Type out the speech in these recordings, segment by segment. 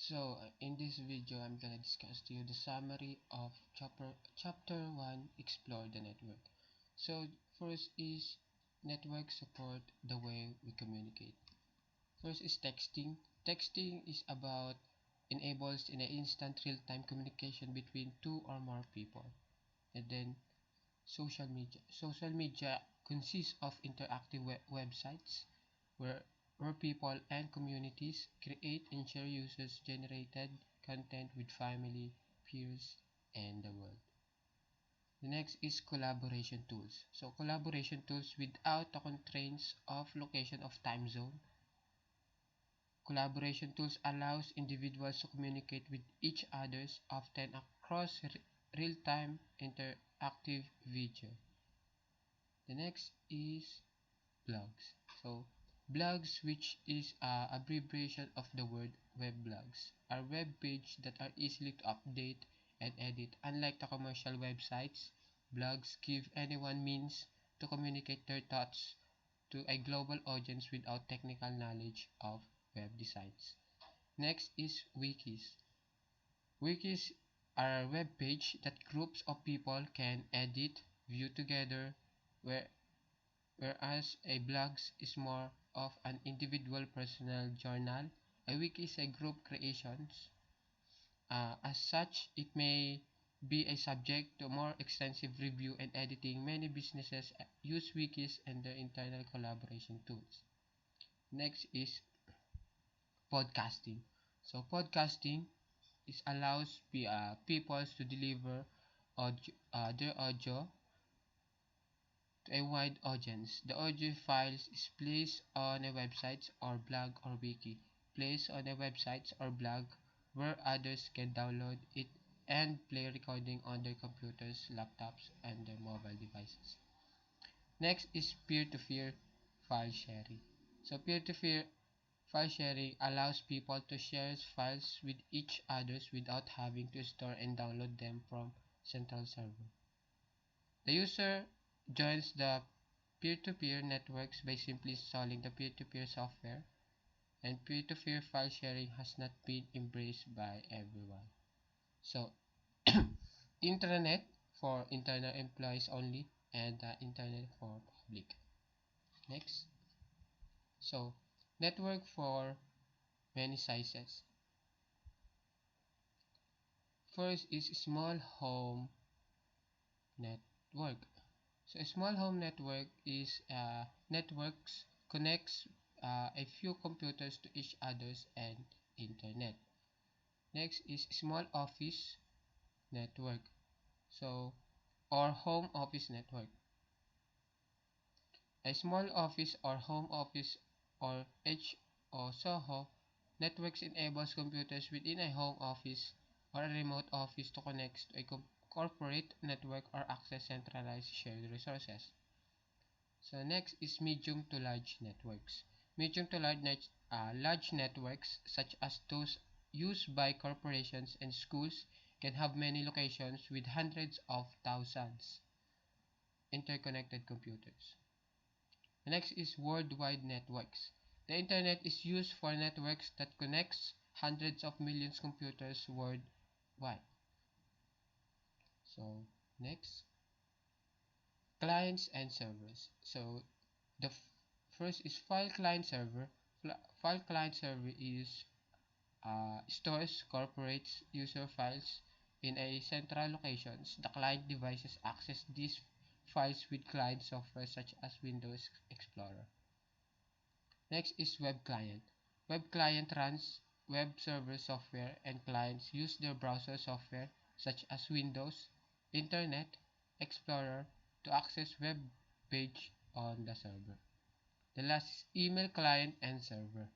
In this video, I'm gonna discuss to you the summary of chapter 1, Explore the Network. So, first is network support the way we communicate. First is texting. Texting is about enables in an instant real-time communication between two or more people. And then social media. Social media consists of interactive websites where people and communities create and share users generated content with family, peers, and the world. The next is collaboration tools. So collaboration tools without the constraints of location of time zone. Collaboration tools allows individuals to communicate with each others often across real-time interactive video. The next is blogs. So blogs, which is a abbreviation of the word web blogs, are web pages that are easily to update and edit. Unlike the commercial websites, blogs give anyone means to communicate their thoughts to a global audience without technical knowledge of web designs. Next is wikis. Wikis are a web page that groups of people can edit, view together, where whereas a blog is more of an individual personal journal. A wiki is a group creation. As such, it may be a subject to more extensive review and editing. Many businesses use wikis and their internal collaboration tools. Next is podcasting. So podcasting is allows people to deliver their audio to a wide audience. The audio files is placed on a website or blog or wiki, placed on a website or blog where others can download it and play recording on their computers, laptops, and their mobile devices. Next is peer-to-peer file sharing. So peer-to-peer file sharing allows people to share files with each others without having to store and download them from central server. The user joins the peer-to-peer networks by simply installing the peer-to-peer software, and peer-to-peer file sharing has not been embraced by everyone. So, intranet for internal employees only, and internet for public. Next. So, network for many sizes. First is small home network. So a small home network is networks connects a few computers to each others and internet. Next is small office network. So or home office network. A small office or home office or H or SOHO networks enables computers within a home office or a remote office to connect to a corporate network or access centralized shared resources. So next is medium to large networks. Medium to large networks, such as those used by corporations and schools, can have many locations with hundreds of thousands interconnected computers. The next is worldwide networks. The internet is used for networks that connects hundreds of millions computers worldwide. So next, clients and servers. So the first is file client server. File client server is stores corporate user files in a central locations. The client devices access these files with client software such as Windows Explorer. Next is web client. Web client runs web server software, and clients use their browser software such as Windows, Internet Explorer to access web page on the server. The last is email client and server.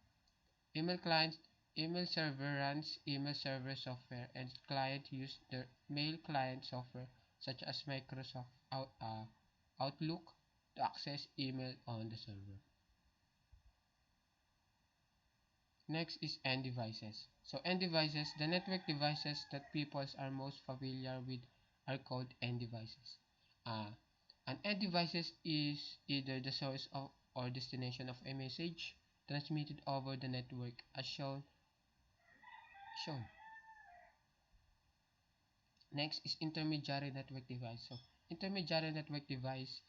Email client email server runs email server software, and client use their mail client software such as Microsoft Outlook to access email on the server. Next is end devices. So end devices, the network devices that people are most familiar with are called end devices. An end devices is either the source of or destination of a message transmitted over the network as shown shown. Next is intermediary network device. So intermediary network device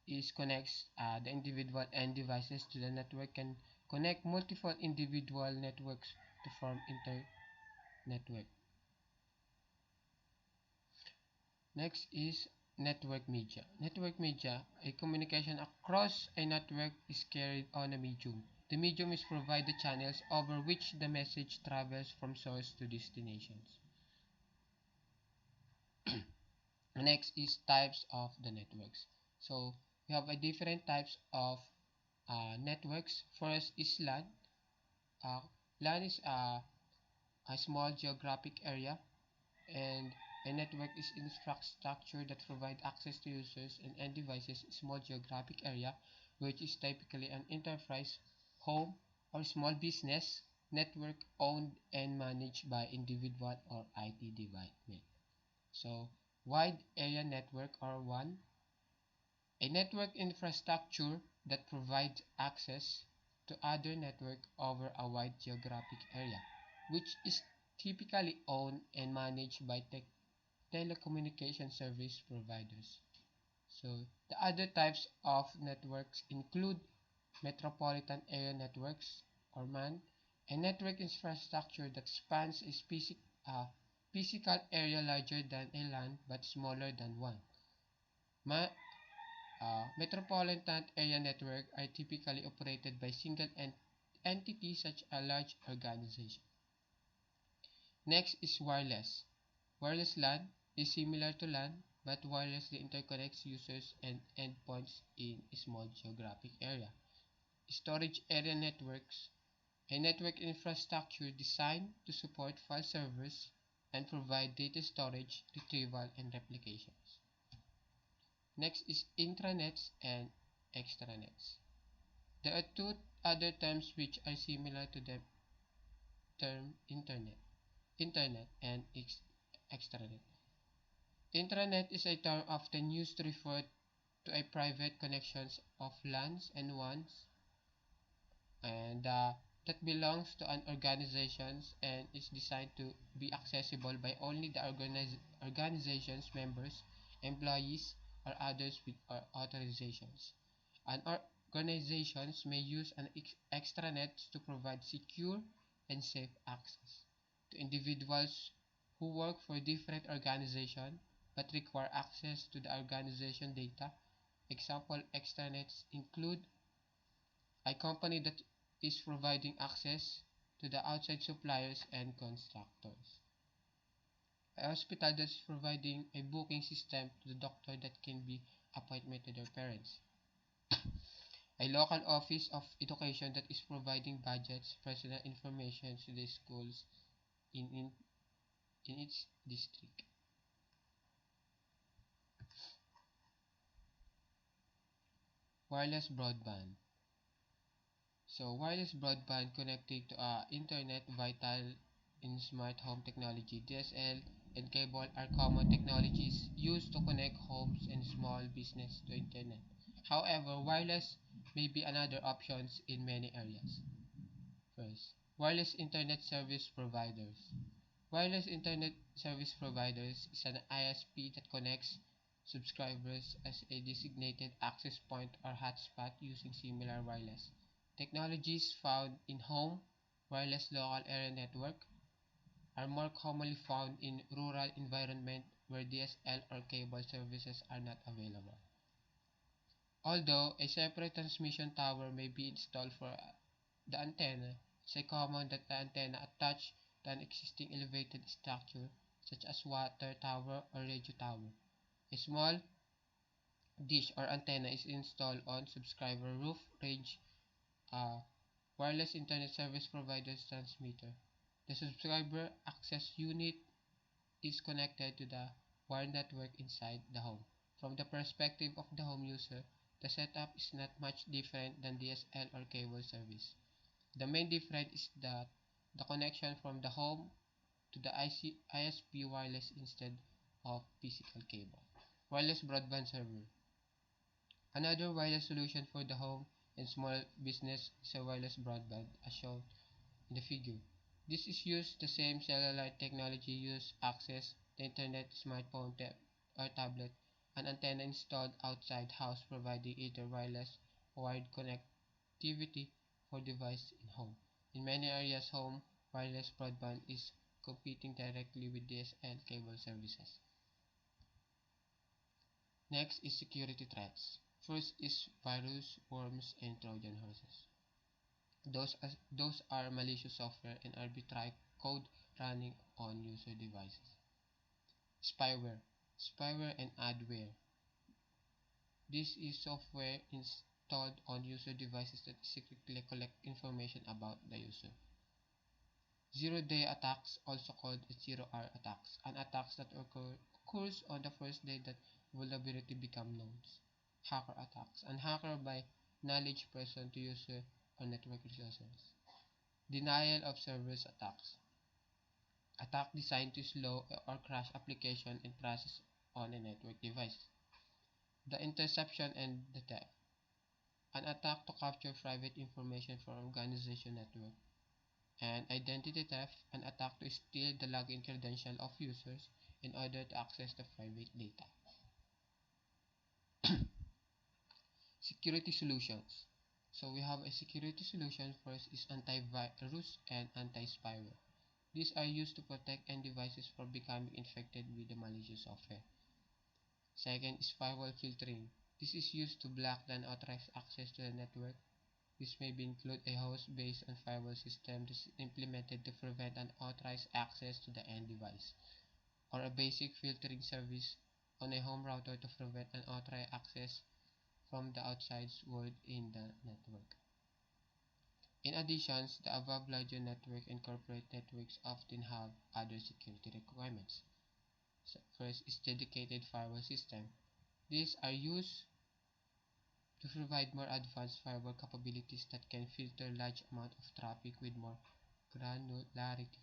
is connects the individual end devices to the network, can connect multiple individual networks to form inter-network. Next is network media. Network media, a communication across a network is carried on a medium. The medium is provide the channels over which the message travels from source to destinations. Next is types of the networks. So we have a different types of networks. First is LAN. Uh, LAN is a small geographic area, and a network is infrastructure that provide access to users and end devices in small geographic area, which is typically an enterprise, home, or small business network owned and managed by individual or IT department. So, wide area network or WAN, a network infrastructure that provides access to other network over a wide geographic area, which is typically owned and managed by telecommunication service providers. So the other types of networks include metropolitan area networks or MAN, a network infrastructure that spans a physical area larger than a LAN but smaller than one. Metropolitan area networks are typically operated by single entities such as a large organization. Next is wireless. Wireless LAN is similar to LAN but wirelessly interconnects users and endpoints in a small geographic area. Storage area networks, a network infrastructure designed to support file servers and provide data storage, retrieval, and replications. Next is intranets and extranets. There are two other terms which are similar to the term internet and extranet. Intranet is a term often used to refer to a private connections of LANs and WANs and that belongs to an organization and is designed to be accessible by only the organization's members, employees, or others with authorizations. An organizations may use an extranet to provide secure and safe access to individuals who work for different organizations but require access to the organization data. Example extranets include a company that is providing access to the outside suppliers and contractors. A hospital that is providing a booking system to the doctor that can be appointment to their parents. A local office of education that is providing budgets, personal information to the schools in, in, in its district. Wireless broadband. So wireless broadband connected to internet vital in smart home technology. DSL and cable are common technologies used to connect homes and small business to internet. However, wireless may be another options in many areas. First, wireless internet service providers. Wireless internet service providers is an ISP that connects subscribers as a designated access point or hotspot using similar wireless technologies found in home. Wireless local area network are more commonly found in rural environment where DSL or cable services are not available. Although a separate transmission tower may be installed for the antenna, it's common that the antenna attached to an existing elevated structure such as water tower or radio tower. A small dish or antenna is installed on subscriber roof range uh, wireless internet service provider's transmitter. The subscriber access unit is connected to the wired network inside the home. From the perspective of the home user, the setup is not much different than DSL or cable service. The main difference is that the connection from the home to the ISP wireless instead of physical cable. Wireless broadband server. Another wireless solution for the home and small business is a wireless broadband as shown in the figure. This is used the same cellular technology used access the internet, smartphone, or tablet, an antenna installed outside house providing either wireless or wired connectivity for device in home. In many areas, home wireless broadband is competing directly with DSL cable services. Next is security threats. First is virus, worms, and Trojan horses. Those are malicious software and arbitrary code running on user devices. Spyware. Spyware and adware. This is software installed on user devices that secretly collect information about the user. Zero-day attacks, also called zero-hour attacks, an attacks that occurs on the first day that vulnerability become known. Hacker attacks, an hacker by knowledge person to user or network resources. Denial of service attacks, attack designed to slow or crash application and process on a network device. The interception and the theft, an attack to capture private information from organization network. And identity theft, an attack to steal the login credential of users in order to access the private data. Security solutions. So we have a security solution. First is antivirus and anti-spyware. These are used to protect end devices from becoming infected with the malicious software. Second is firewall filtering. This is used to block the unauthorized access to the network. This may include a host based on firewall system that is implemented to prevent unauthorized access to the end device, or a basic filtering service on a home router to prevent unauthorized access from the outside world in the network. In addition, the above larger network and corporate networks often have other security requirements. So first is dedicated firewall system. These are used to provide more advanced firewall capabilities that can filter large amount of traffic with more granularity.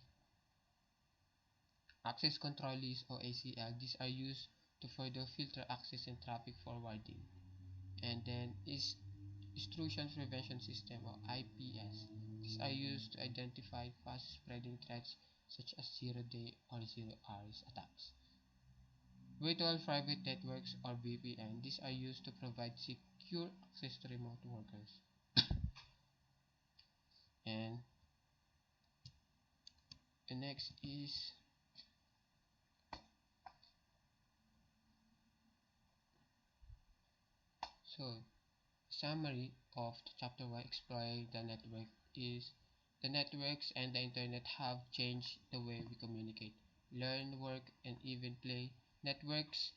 Access control lists or ACL. These are used to further filter access and traffic forwarding. And then is intrusion prevention system or IPS. These are used to identify fast spreading threats such as zero-day or zero-hours attacks. Virtual private networks or VPN. These are used to provide secure access to remote workers. And the next is so summary of the chapter 1 exploring the network is the networks and the internet have changed the way we communicate, learn, work, and even play. Networks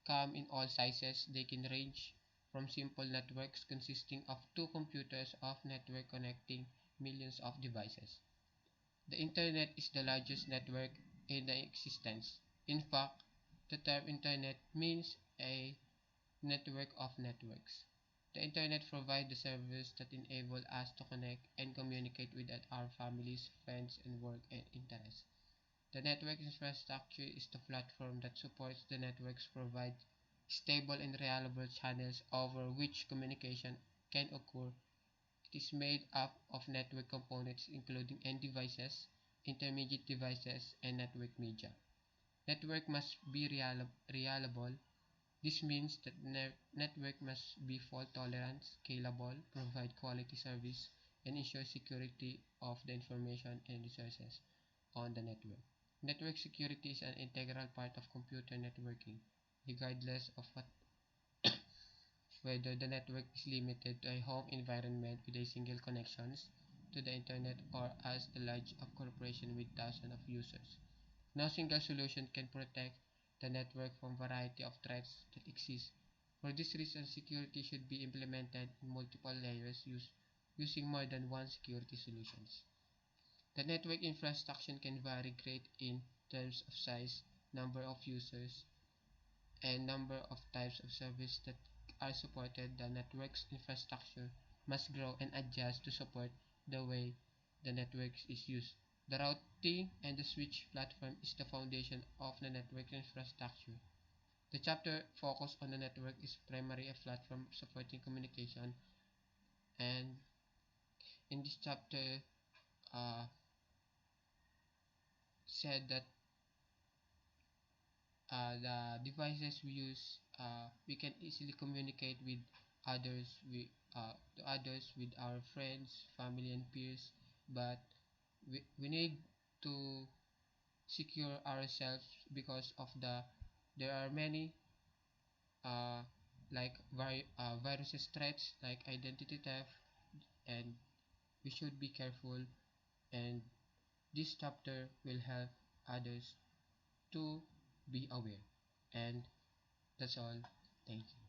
come in all sizes. They can range from simple networks consisting of two computers of network connecting millions of devices. The internet is the largest network in the existence. In fact, the term internet means a network of networks. The internet provides the service that enable us to connect and communicate with our families, friends, and work and interests. The network infrastructure is the platform that supports the networks provide stable and reliable channels over which communication can occur. It is made up of network components including end devices, intermediate devices, and network media. Network must be reliable. This means that the network must be fault tolerant, scalable, provide quality service, and ensure security of the information and resources on the network. Network security is an integral part of computer networking, regardless of whether the network is limited to a home environment with a single connections to the internet or as the large of corporation with thousands of users. No single solution can protect the network from variety of threats that exist. For this reason, security should be implemented in multiple layers using more than one security solutions. The network infrastructure can vary great in terms of size, number of users, and number of types of service that are supported. The network's infrastructure must grow and adjust to support the way the network is used. The routing and the switch platform is the foundation of the network infrastructure. The chapter focus on the network is primarily a platform supporting communication, and in this chapter, uh, said that the devices we use, we can easily communicate with others with our friends, family, and peers. But we need to secure ourselves because of there are many uh, like viruses threats like identity theft, and we should be careful, and this chapter will help others to be aware. And that's all. Thank you.